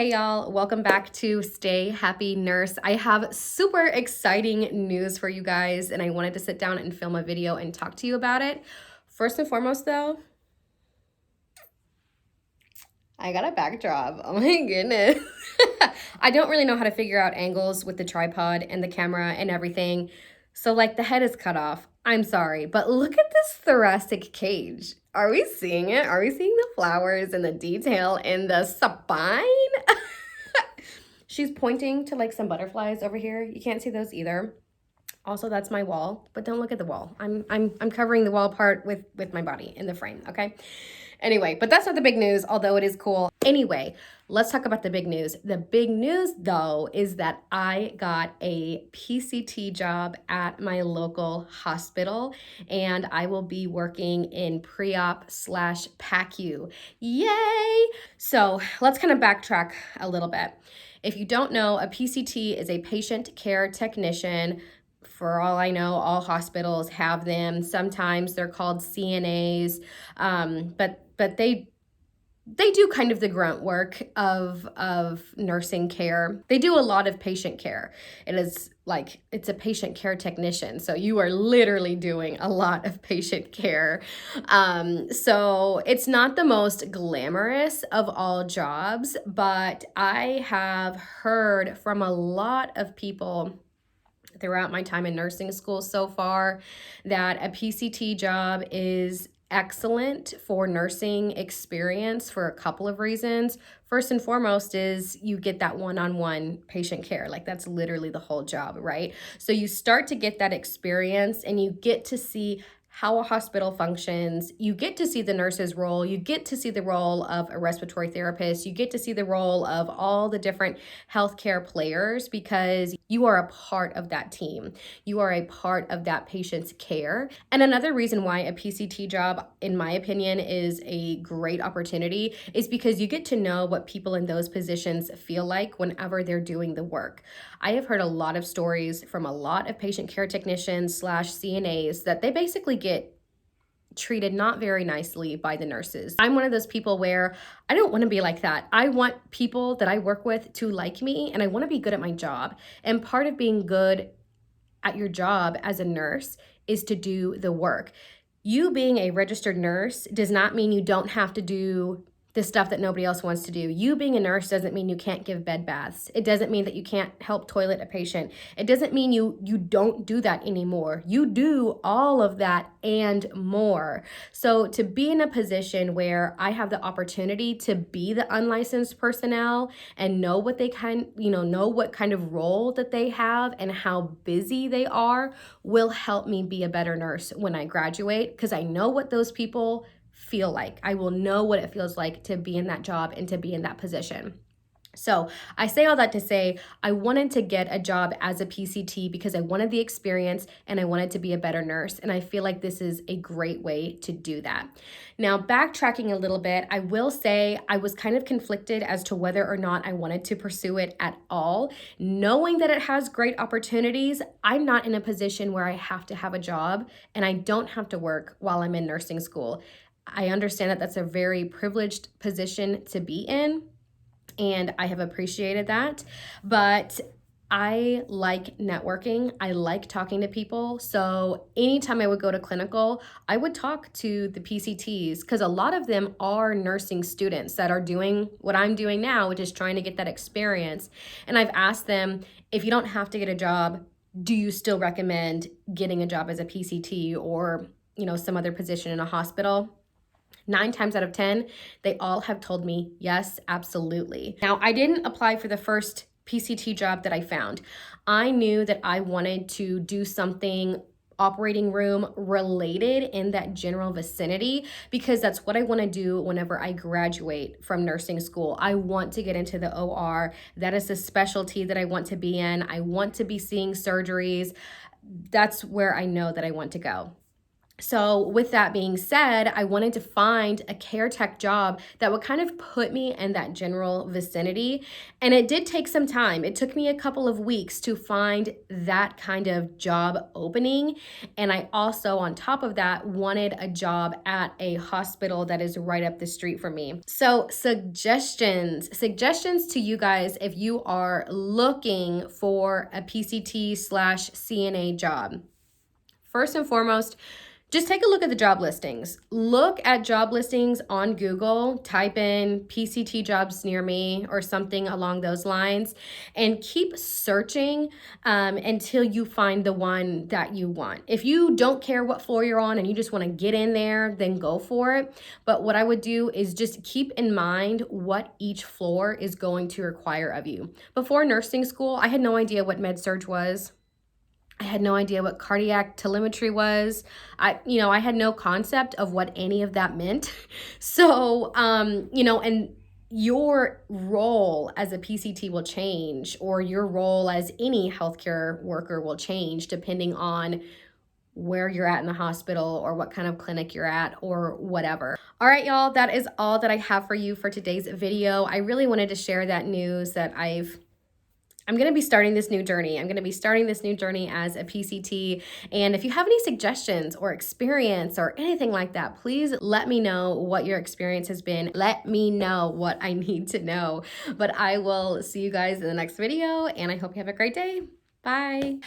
Hey y'all, welcome back to Stay Happy Nurse. I have super exciting news for you guys and I wanted to sit down and film a video and talk to you about it. First and foremost though, I got a backdrop. Oh my goodness. I don't really know how to figure out angles with the tripod and the camera and everything. So like the head is cut off. I'm sorry, but look at this thoracic cage. Are we seeing it? Are we seeing the flowers and the detail in the spine? She's pointing to like some butterflies over here. You can't see those either. Also, that's my wall, but don't look at the wall. I'm covering the wall part with my body in the frame, okay? Anyway, but that's not the big news, although it is cool. Anyway, let's talk about the big news. The big news, though, is that I got a PCT job at my local hospital, and I will be working in pre-op/PACU. Yay! So let's kind of backtrack a little bit. If you don't know, a PCT is a patient care technician. For all I know, all hospitals have them. Sometimes they're called CNAs, but they do kind of the grunt work of nursing care. They do a lot of patient care. It is like, it's a patient care technician. So you are literally doing a lot of patient care. So it's not the most glamorous of all jobs, but I have heard from a lot of people throughout my time in nursing school so far that a PCT job is excellent for nursing experience for a couple of reasons. First and foremost is you get that one-on-one patient care. Like that's literally the whole job, right? So you start to get that experience and you get to see how a hospital functions. You get to see the nurse's role. You get to see the role of a respiratory therapist. You get to see the role of all the different healthcare players because you are a part of that team. You are a part of that patient's care. And another reason why a PCT job, in my opinion, is a great opportunity is because you get to know what people in those positions feel like whenever they're doing the work. I have heard a lot of stories from a lot of patient care technicians/CNAs that they basically get treated not very nicely by the nurses. I'm one of those people where I don't want to be like that. I want people that I work with to like me and I want to be good at my job. And part of being good at your job as a nurse is to do the work. You being a registered nurse does not mean you don't have to do the stuff that nobody else wants to do. You being a nurse doesn't mean you can't give bed baths. It doesn't mean that you can't help toilet a patient. It doesn't mean you don't do that anymore. You do all of that and more. So to be in a position where I have the opportunity to be the unlicensed personnel and know what they know what kind of role that they have and how busy they are will help me be a better nurse when I graduate because I know what those people feel like. I will know what it feels like to be in that job and to be in that position. So I say all that to say I wanted to get a job as a PCT because I wanted the experience and I wanted to be a better nurse. And I feel like this is a great way to do that. Now, backtracking a little bit, I will say I was kind of conflicted as to whether or not I wanted to pursue it at all. Knowing that it has great opportunities, I'm not in a position where I have to have a job and I don't have to work while I'm in nursing school. I understand that that's a very privileged position to be in, and I have appreciated that, but I like networking. I like talking to people. So anytime I would go to clinical, I would talk to the PCTs because a lot of them are nursing students that are doing what I'm doing now, which is trying to get that experience. And I've asked them, if you don't have to get a job, do you still recommend getting a job as a PCT or, some other position in a hospital? 9 times out of 10, they all have told me, yes, absolutely. Now, I didn't apply for the first PCT job that I found. I knew that I wanted to do something operating room related in that general vicinity because that's what I want to do whenever I graduate from nursing school. I want to get into the OR. That is the specialty that I want to be in. I want to be seeing surgeries. That's where I know that I want to go. So with that being said, I wanted to find a care tech job that would kind of put me in that general vicinity. And it did take some time. It took me a couple of weeks to find that kind of job opening. And I also, on top of that, wanted a job at a hospital that is right up the street from me. So suggestions to you guys if you are looking for a PCT/CNA job. First and foremost, just take a look at the job listings. Look at job listings on Google, type in PCT jobs near me or something along those lines, and keep searching until you find the one that you want. If you don't care what floor you're on and you just want to get in there, then go for it. But what I would do is just keep in mind what each floor is going to require of you. Before nursing school, I had no idea what med-surg was. I had no idea what cardiac telemetry was. I had no concept of what any of that meant. So, and your role as a PCT will change, or your role as any healthcare worker will change depending on where you're at in the hospital or what kind of clinic you're at or whatever. All right, y'all, that is all that I have for you for today's video. I really wanted to share that news that I'm going to be starting this new journey. I'm going to be starting this new journey as a PCT. And if you have any suggestions or experience or anything like that, please let me know what your experience has been. Let me know what I need to know. But I will see you guys in the next video, and I hope you have a great day. Bye.